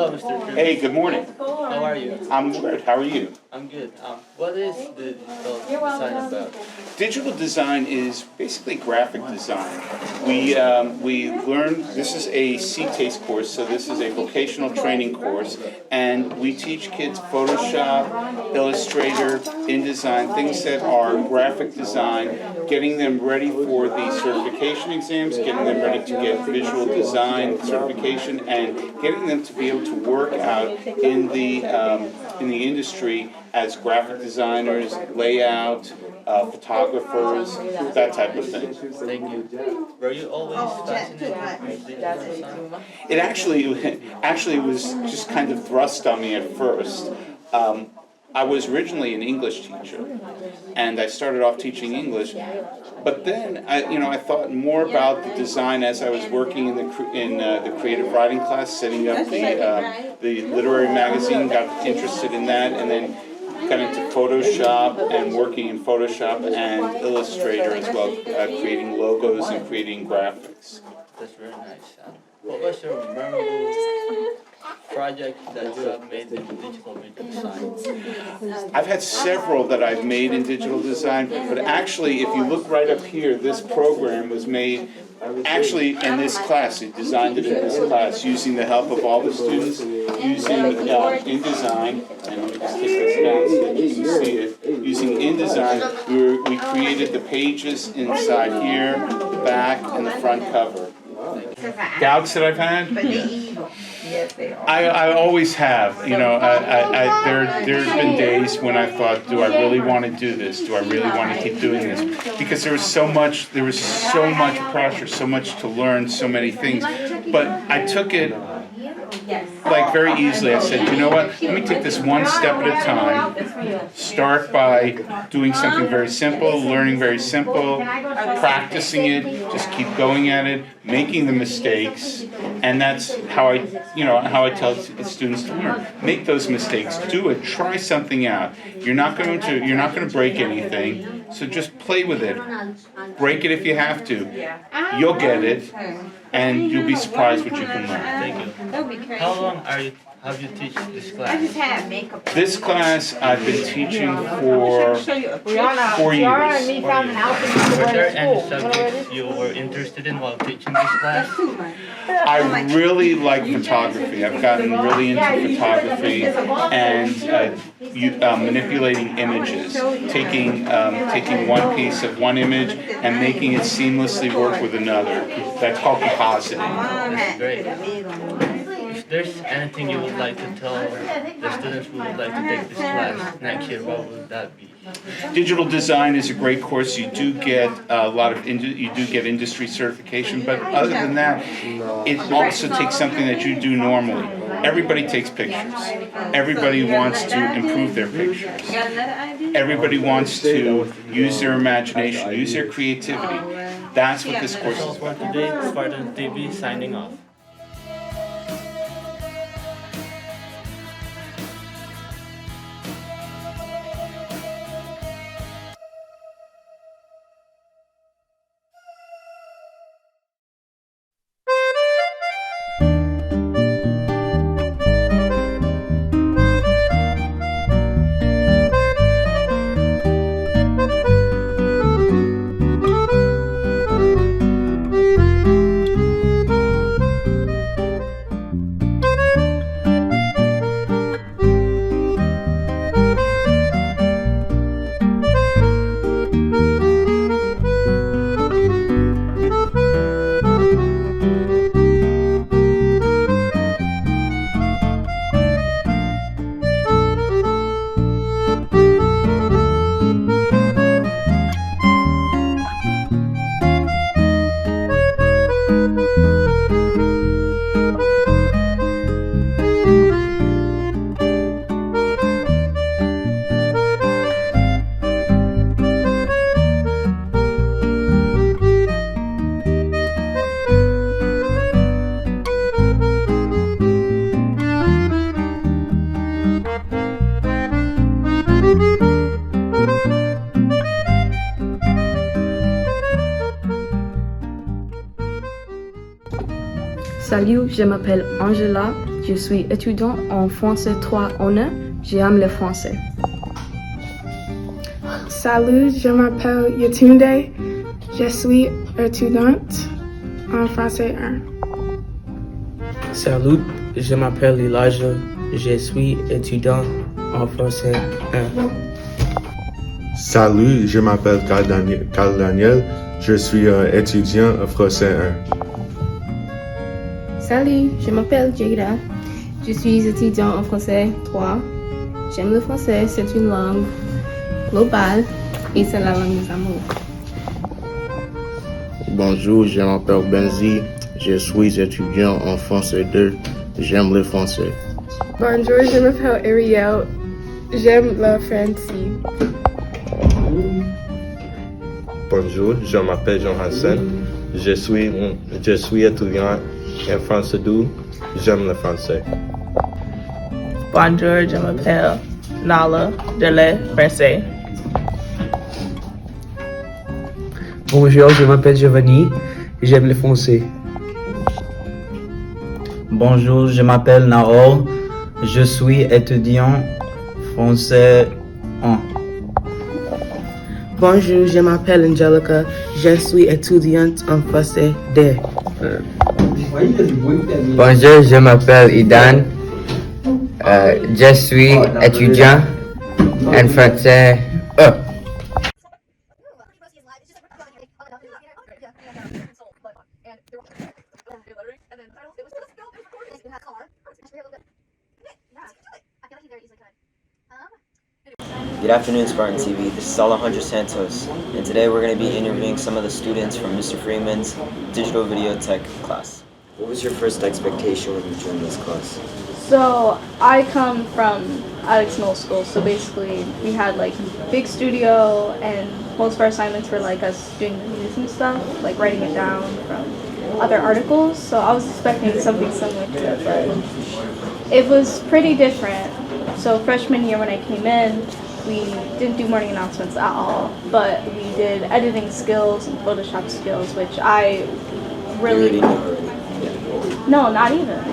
Hello, Mr. Cruz. Hey, good morning. How are you? I'm good. How are you? I'm good. What is the design about? Digital design is basically graphic design. We learn, this is a CTASE course, so this is a vocational training course, and we teach kids Photoshop, Illustrator, InDesign, things that are graphic design, getting them ready for the certification exams, getting them ready to get visual design certification, and getting them to be able to work out in the industry as graphic designers, layout, photographers, that type of thing. Thank you. Were you always fascinated with digital design? It actually was just kind of thrust on me at first. I was originally an English teacher, and I started off teaching English. But then I thought more about the design as I was working in the creative writing class, setting up the literary magazine. Got interested in that, and then got into Photoshop and working in Photoshop and Illustrator as well, creating logos and creating graphics. That's very nice. What was your memorable project that you have made in digital design? I've had several that I've made in digital design, but actually, if you look right up here, this program was made actually in this class. We designed it in this class using the help of all the students, using InDesign, and let me just take this down so that you can see it. Using InDesign, we created the pages inside here, the back, and the front cover. Doubts that I've had? Yes, they are. I always have. There's been days when I thought, do I really want to do this? Do I really want to keep doing this? Because there was so much pressure, so much to learn, so many things. But I took it like very easily. I said, you know what? Let me take this one step at a time. Start by doing something very simple, learning very simple, practicing it, just keep going at it, making the mistakes, and that's how I tell students to learn. Make those mistakes, do it, try something out. You're not going to break anything, so just play with it. Break it if you have to. You'll get it, and you'll be surprised what you can learn. Thank you. How long have you teach this class? This class I've been teaching for 4 years. Were there any subjects you were interested in while teaching this class? I really like photography. I've gotten really into photography and manipulating images, taking one piece of one image and making it seamlessly work with another. That's called compositing. That's great. If there's anything you would like to tell the students who would like to take this class next year, what would that be? Digital design is a great course. You do get industry certification, but other than that, it also takes something that you do normally. Everybody takes pictures. Everybody wants to improve their pictures. Everybody wants to use their imagination, use their creativity. That's what this course is about. For today, Spartan TV signing off. Salut, je m'appelle Angela, Je suis étudiant en français 3 en 1. J'aime le français. Salut, je m'appelle Yatunde. Je suis étudiante en français 1. Salut, je m'appelle Elijah. Je suis étudiant en français 1. Salut, je m'appelle Carl Daniel. Je suis étudiant en français 1. Salut, je m'appelle Jada. Je suis étudiant en français 3. J'aime le français, c'est une langue globale et c'est la langue des amours. Bonjour, je m'appelle Benzi. Je suis étudiant en français 2. J'aime le français. Bonjour, je m'appelle Ariel. J'aime le français. Bonjour, je m'appelle Jean Hassan. Je suis étudiant en français 2. J'aime le français. Bonjour, je m'appelle Nala de le français. Bonjour, je m'appelle Giovanni. J'aime le français. Bonjour, je m'appelle Narol. Je suis étudiant français 1. Bonjour, je m'appelle Angelica. Je suis étudiante en français 2. Bonjour, je m'appelle Idan. Je suis étudiant en français 1. Good afternoon, Spartan TV. This is Alejandro Santos, and today we're going to be interviewing some of the students from Mr. Freeman's Digital Video Tech class. What was your first expectation when you joined this class? So I come from Alex Middle School, so basically we had like big studio and most of our assignments were like us doing the news and stuff, like writing it down from other articles. So I was expecting something similar to it, but it was pretty different. So freshman year when I came in, we didn't do morning announcements at all, but we did editing skills and Photoshop skills, which I really... No, not even.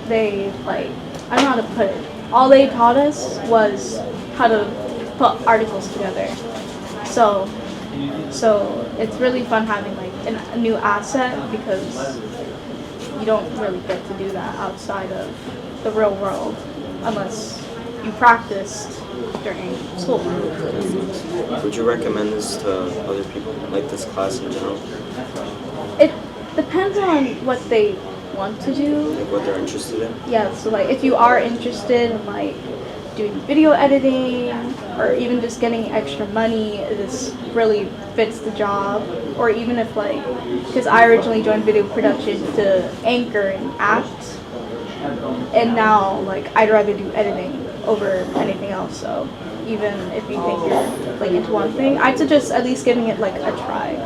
They, like, I don't know how to put it. All they taught us was how to put articles together. So it's really fun having like a new asset because you don't really get to do that outside of the real world unless you practiced during school. Would you recommend this to other people, like this class in general? It depends on what they want to do. Like what they're interested in? Yeah, so like if you are interested in like doing video editing or even just getting extra money, this really fits the job. Or even if like, because I originally joined video production to anchor and act, and now like I'd rather do editing over anything else. So even if you think you're like into one thing, I'd suggest at least giving it like a try.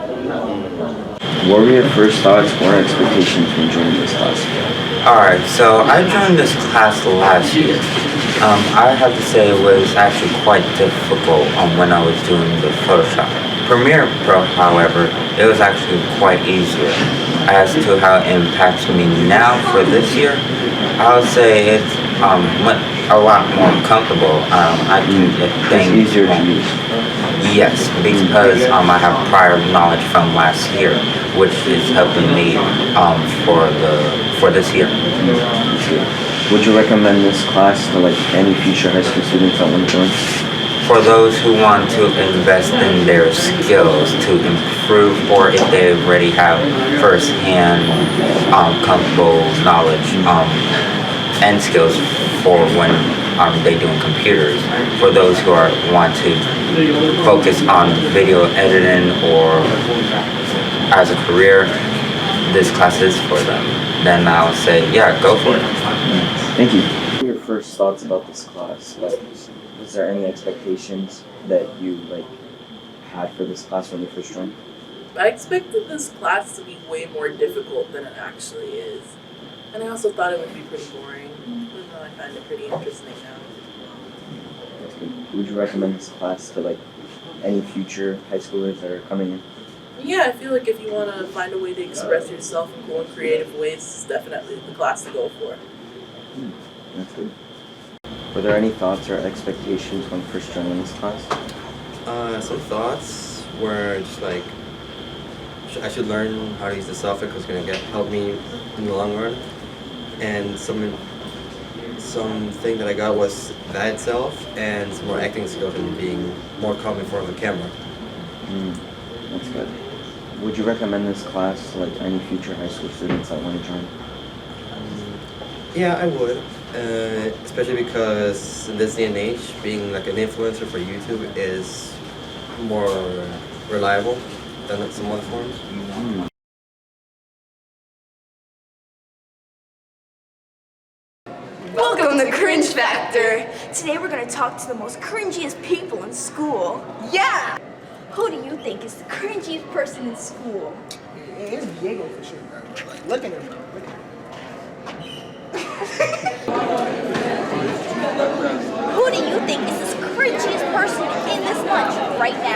What were your first thoughts or expectations when joining this class? Alright, so I joined this class last year. I have to say it was actually quite difficult when I was doing the Photoshop. Premiere Pro, however, it was actually quite easier. As to how it impacts me now for this year, I would say it's a lot more comfortable. I can think easier to use. Yes, because I have prior knowledge from last year, which is helping me for this year. Would you recommend this class to like any future high school students that want to join? For those who want to invest in their skills to improve, or if they already have first-hand comfortable knowledge and skills for when they doing computers. For those who want to focus on video editing or as a career, this class is for them. Then I'll say, yeah, go for it. Thank you. What were your first thoughts about this class? Like, was there any expectations that you had for this class when you first joined? I expected this class to be way more difficult than it actually is. And I also thought it would be pretty boring, even though I find it pretty interesting now. That's good. Would you recommend this class to any future high schoolers that are coming in? Yeah, I feel like if you want to find a way to express yourself in cool and creative ways, it's definitely the class to go for. That's good. Were there any thoughts or expectations when first joining this class? Some thoughts were just like, I should learn how to use the software because it's going to help me in the long run. And something that I got was that itself and some more acting skills and being more calm in front of the camera. That's good. Would you recommend this class to like any future high school students that want to join? Yeah, I would. Especially because in this day and age, being like an influencer for YouTube is more reliable than some other forms. Welcome to Cringe Factor! Today we're gonna talk to the most cringiest people in school. Yeah! Who do you think is the cringiest person in school? It's Diego for sure, bro. Like, look at him. Who do you think is the cringiest person in this lunch right now?